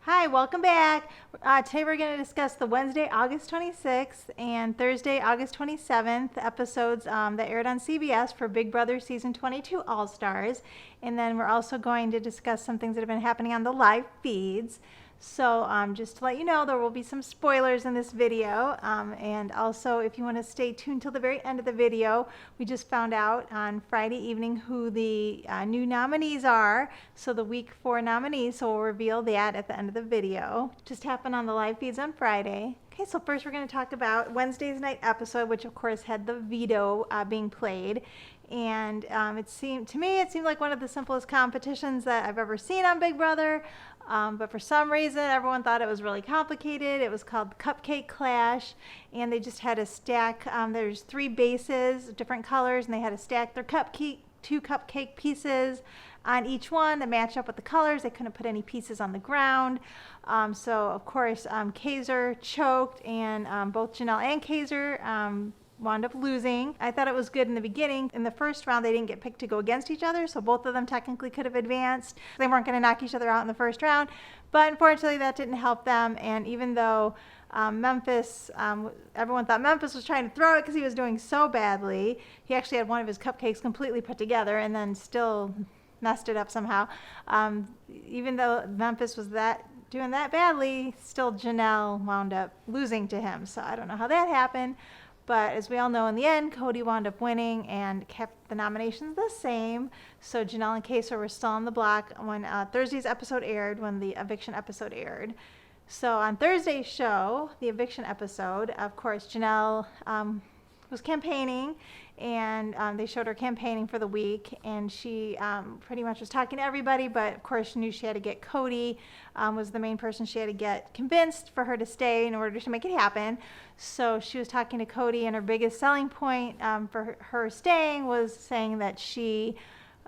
Hi, welcome back. Today we're going to discuss the Wednesday, August 26th and Thursday, August 27th episodes that aired on CBS for Big Brother Season 22 All Stars. And then we're also going to discuss some things that have been happening on the live feeds. So just to let you know, there will be some spoilers in this video. And also, if you want to stay tuned till the very end of the video, we just found out on Friday evening who the new nominees are. So the week 4 nominees, so we'll reveal that at the end of the video. Just happened on the live feeds on Friday. Okay, so first we're going to talk about Wednesday's night episode, which of course had the veto being played. And it seemed like one of the simplest competitions that I've ever seen on Big Brother. But for some reason, everyone thought it was really complicated. It was called Cupcake Clash, and they just had to stack. There's 3 bases, different colors, and they had to stack their two cupcake pieces on each one to match up with the colors. They couldn't put any pieces on the ground. So of course, Kaiser choked, and both Janelle and Kaiser wound up losing. I thought it was good in the beginning. In the first round, they didn't get picked to go against each other, so both of them technically could have advanced. They weren't going to knock each other out in the first round, but unfortunately that didn't help them. And even though Memphis, everyone thought Memphis was trying to throw it because he was doing so badly, he actually had one of his cupcakes completely put together and then still messed it up somehow. Even though Memphis was doing that badly, still Janelle wound up losing to him. So I don't know how that happened. But as we all know, in the end, Cody wound up winning and kept the nominations the same. So Janelle and Kaiser were still on the block when Thursday's episode aired, when the eviction episode aired. So on Thursday's show, the eviction episode, of course, Janelle was campaigning, and they showed her campaigning for the week, and she pretty much was talking to everybody, but of course she knew she had to get Cody, was the main person she had to get convinced for her to stay in order to make it happen. So she was talking to Cody, and her biggest selling point for her staying was saying that she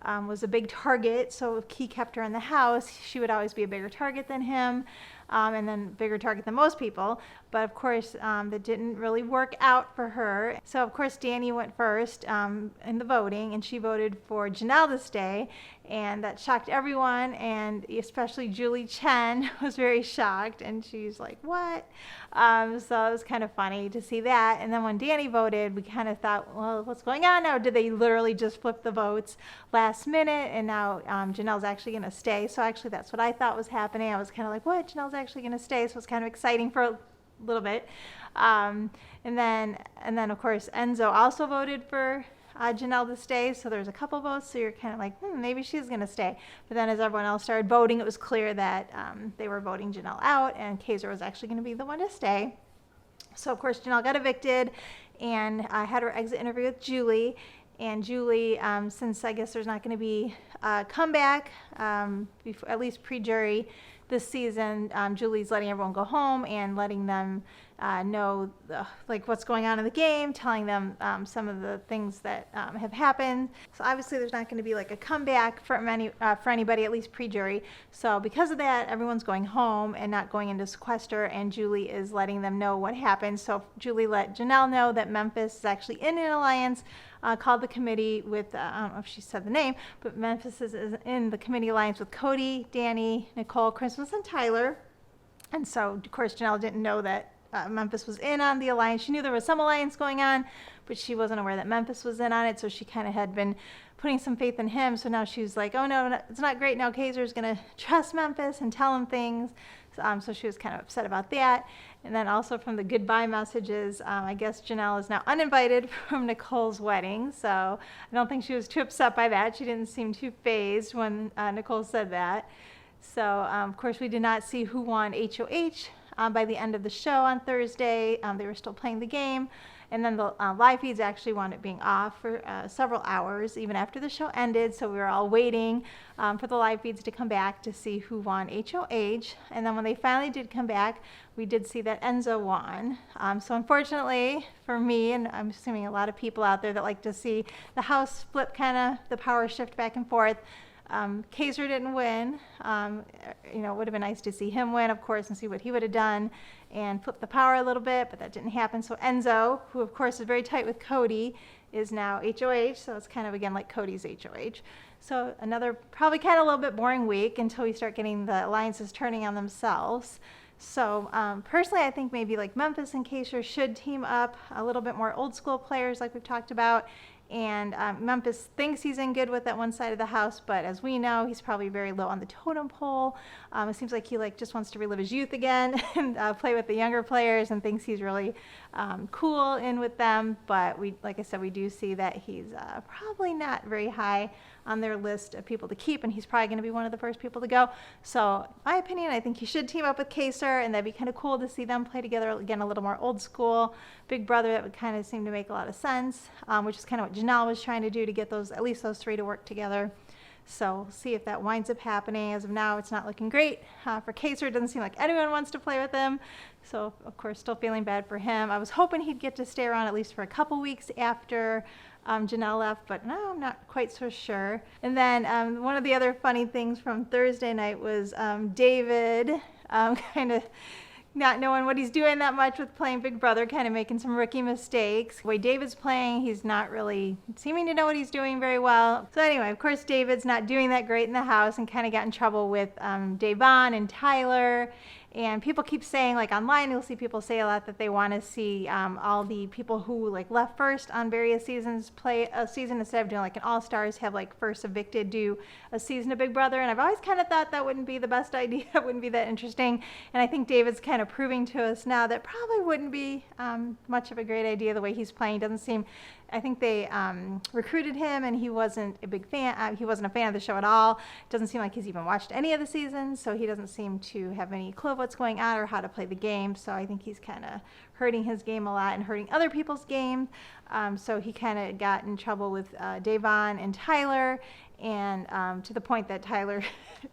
was a big target, so if he kept her in the house, she would always be a bigger target than him, and then bigger target than most people. But of course, that didn't really work out for her. So of course, Danny went first in the voting, and she voted for Janelle to stay, and that shocked everyone, and especially Julie Chen was very shocked, and she's like, what? So it was kind of funny to see that. And then when Danny voted, we kind of thought, well, what's going on now? Did they literally just flip the votes last minute, and now Janelle's actually going to stay? So actually that's what I thought was happening. I was kind of like, what? Janelle's actually going to stay? So it's kind of exciting for a little bit. And then of course Enzo also voted for Janelle to stay, so there's a couple votes, so you're kind of like, maybe she's going to stay. But then as everyone else started voting, it was clear that they were voting Janelle out, and Kaiser was actually going to be the one to stay. So of course Janelle got evicted, and I had her exit interview with Julie. And Julie, since I guess there's not going to be a comeback, before, at least pre-jury this season, Julie's letting everyone go home and letting them know like what's going on in the game, telling them some of the things that have happened. So obviously there's not going to be like a comeback for anybody, at least pre-jury. So because of that, everyone's going home and not going into sequester, and Julie is letting them know what happened. So Julie let Janelle know that Memphis is actually in an alliance called the committee with, I don't know if she said the name, but Memphis is in the committee alliance with Cody, Danny, Nicole, Christmas, and Tyler. And so, of course, Janelle didn't know that Memphis was in on the alliance. She knew there was some alliance going on, but she wasn't aware that Memphis was in on it, so she kind of had been putting some faith in him. So now she was like, oh no, it's not great. Now Kaiser's going to trust Memphis and tell him things. So she was kind of upset about that. And then also from the goodbye messages, I guess Janelle is now uninvited from Nicole's wedding. So I don't think she was too upset by that. She didn't seem too fazed when Nicole said that. So of course we did not see who won HOH by the end of the show on Thursday. They were still playing the game. And then the live feeds actually wound up being off for several hours, even after the show ended. So we were all waiting for the live feeds to come back to see who won HOH. And then when they finally did come back, we did see that Enzo won. So unfortunately for me, and I'm assuming a lot of people out there that like to see the house flip, kind of the power shift back and forth, Kaiser didn't win. It would have been nice to see him win, of course, and see what he would have done and flip the power a little bit, but that didn't happen. So Enzo, who of course is very tight with Cody, is now HOH, so it's kind of again like Cody's HOH. So another probably kind of a little bit boring week until we start getting the alliances turning on themselves. So personally, I think maybe like Memphis and Kaser should team up a little bit more old school players like we've talked about. And Memphis thinks he's in good with that one side of the house, but as we know, he's probably very low on the totem pole. It seems like he just wants to relive his youth again and play with the younger players, and thinks he's really cool in with them. But like I said, we do see that he's probably not very high on their list of people to keep, and he's probably going to be one of the first people to go. So, in my opinion, I think he should team up with Kaser, and that'd be kind of cool to see them play together again, a little more old school. Big brother, that would kind of seem to make a lot of sense, which is kind of what Janelle was trying to do to get at least those three to work together. So we'll see if that winds up happening. As of now, it's not looking great for Kaser. It doesn't seem like anyone wants to play with him. So, of course, still feeling bad for him. I was hoping he'd get to stay around at least for a couple weeks after Janelle left, but no, I'm not quite so sure. And then one of the other funny things from Thursday night was David kind of not knowing what he's doing that much with playing Big Brother, kind of making some rookie mistakes. The way David's playing, he's not really seeming to know what he's doing very well. So anyway, of course, David's not doing that great in the house and kind of got in trouble with Davon and Tyler. And people keep saying, like online, you'll see people say a lot that they want to see all the people who left first on various seasons play a season instead of doing like an All-Stars, have first evicted do a season of Big Brother. And I've always kind of thought that wouldn't be the best idea. It wouldn't be that interesting. And I think David's kind of proving to us now that probably wouldn't be much of a great idea the way he's playing. Doesn't seem. I think they recruited him, and he wasn't a big fan. He wasn't a fan of the show at all. Doesn't seem like he's even watched any of the seasons, so he doesn't seem to have any clue of what's going on or how to play the game. So I think he's kind of hurting his game a lot and hurting other people's game. So he kind of got in trouble with Davon and Tyler, and to the point that Tyler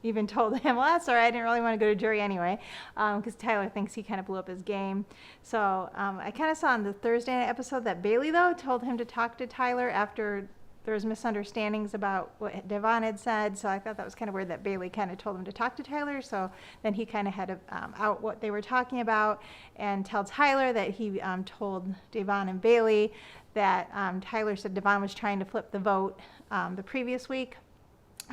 even told him, well, that's all right, I didn't really want to go to jury anyway, because Tyler thinks he kind of blew up his game. So I kind of saw in the Thursday night episode that Bailey, though, told him to talk to Tyler after there was misunderstandings about what Davon had said. So I thought that was kind of weird that Bailey kind of told him to talk to Tyler. So then he kind of had to out what they were talking about and tell Tyler that he told Davon and Bailey that Tyler said Davon was trying to flip the vote the previous week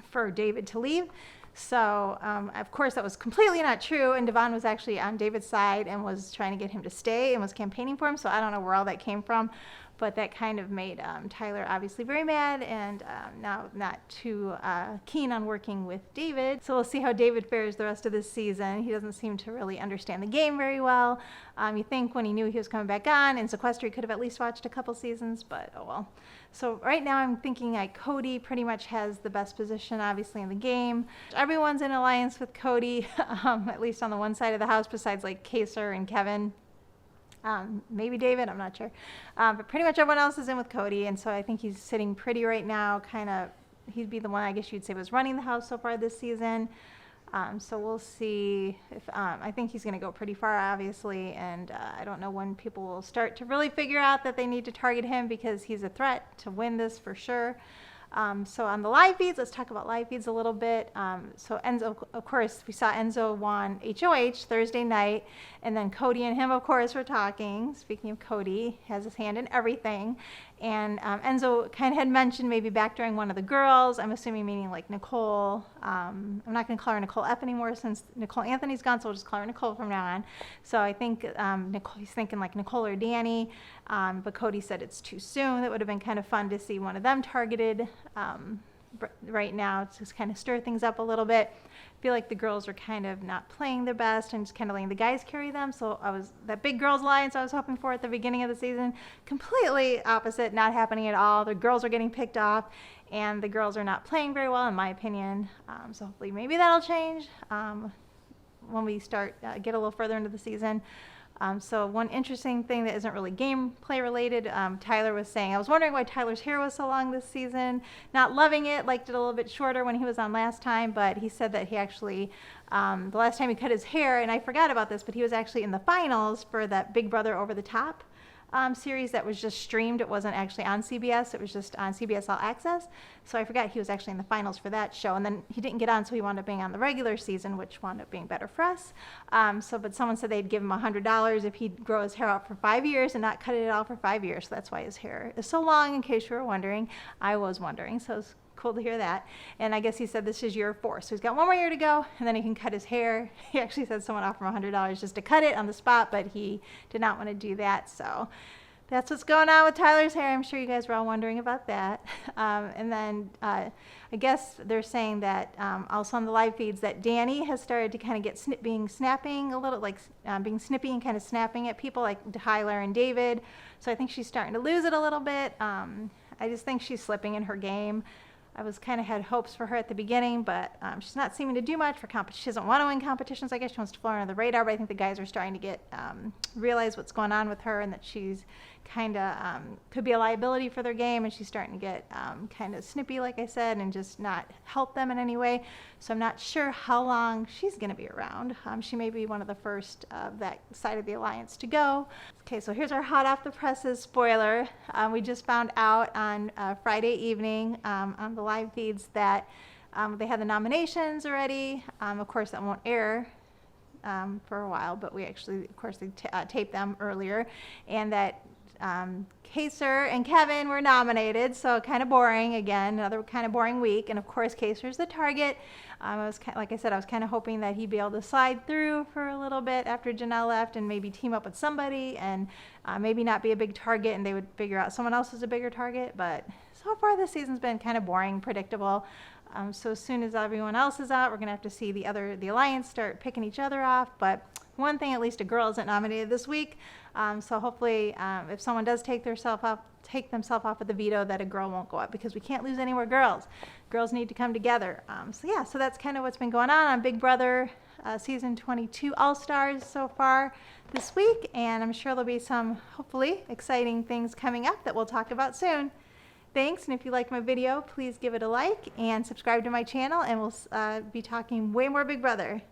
for David to leave. So, of course, that was completely not true, and Davon was actually on David's side and was trying to get him to stay and was campaigning for him, so I don't know where all that came from, but that kind of made Tyler obviously very mad and now not too keen on working with David. So we'll see how David fares the rest of this season. He doesn't seem to really understand the game very well. You think when he knew he was coming back on in Sequester, he could have at least watched a couple seasons, but oh well. So right now I'm thinking Cody pretty much has the best position, obviously, in the game. Everyone's in alliance with Cody, at least on the one side of the house, besides Kaser and Kevin. Maybe David, I'm not sure. But pretty much everyone else is in with Cody, and so I think he's sitting pretty right now. He'd be the one, I guess you'd say, was running the house so far this season. So we'll see if, I think he's going to go pretty far, obviously, and I don't know when people will start to really figure out that they need to target him because he's a threat to win this for sure. So on the live feeds, let's talk about live feeds a little bit. So Enzo, of course, we saw Enzo won HOH Thursday night, and then Cody and him, of course, were talking. Speaking of Cody, has his hand in everything. And Enzo kind of had mentioned maybe back during one of the girls, I'm assuming meaning Nicole. I'm not going to call her Nicole F anymore since Nicole Anthony's gone, so we'll just call her Nicole from now on. So I think he's thinking Nicole or Danny, but Cody said it's too soon. That would have been kind of fun to see one of them targeted right now to just kind of stir things up a little bit. I feel like the girls are kind of not playing their best and just kind of letting the guys carry them. So that big girls alliance I was hoping for at the beginning of the season, completely opposite, not happening at all. The girls are getting picked off, and the girls are not playing very well, in my opinion. So hopefully maybe that'll change when we start get a little further into the season. So one interesting thing that isn't really gameplay related, Tyler was saying, I was wondering why Tyler's hair was so long this season. Not loving it, liked it a little bit shorter when he was on last time, but he said that he actually, the last time he cut his hair, and I forgot about this, but he was actually in the finals for that Big Brother Over the Top series that was just streamed. It wasn't actually on CBS. It was just on CBS All Access. So I forgot he was actually in the finals for that show. And then he didn't get on, so he wound up being on the regular season, which wound up being better for us. But someone said they'd give him $100 if he'd grow his hair out for 5 years and not cut it at all for 5 years. So that's why his hair is so long, in case you were wondering. I was wondering. So it's cool to hear that. And I guess he said this is year 4. So he's got one more year to go, and then he can cut his hair. He actually said someone offered him $100 just to cut it on the spot, but he did not want to do that. So that's what's going on with Tyler's hair. I'm sure you guys were all wondering about that. And then I guess they're saying that also on the live feeds that Danny has started to kind of get snapping a little, like being snippy and kind of snapping at people like Tyler and David. So I think she's starting to lose it a little bit. I just think she's slipping in her game. I was kind of had hopes for her at the beginning, but she's not seeming to do much for competition. She doesn't want to win competitions. I guess she wants to fly under the radar, but I think the guys are starting to get realize what's going on with her and that she's kind of could be a liability for their game, and she's starting to get kind of snippy, like I said, and just not help them in any way. So I'm not sure how long she's going to be around. She may be one of the first of that side of the alliance to go. Okay, so here's our hot off the presses spoiler. We just found out on Friday evening on the live feeds that they had the nominations already. Of course, that won't air for a while, but we actually, of course, they taped them earlier, and that Kaser and Kevin were nominated, so kind of boring again, another kind of boring week. And of course, Kaser's the target. Like I said, I was kind of hoping that he'd be able to slide through for a little bit after Janelle left and maybe team up with somebody and maybe not be a big target, and they would figure out someone else is a bigger target. But so far this season's been kind of boring, predictable. So as soon as everyone else is out, we're gonna have to see the alliance start picking each other off. But one thing, at least a girl isn't nominated this week. So hopefully, if someone does take themselves off with the veto, that a girl won't go up, because we can't lose any more girls. Girls need to come together. So that's kind of what's been going on Big Brother season 22 All Stars so far this week, and I'm sure there'll be some hopefully exciting things coming up that we'll talk about soon. Thanks, and if you like my video, please give it a like and subscribe to my channel, and we'll be talking way more Big Brother.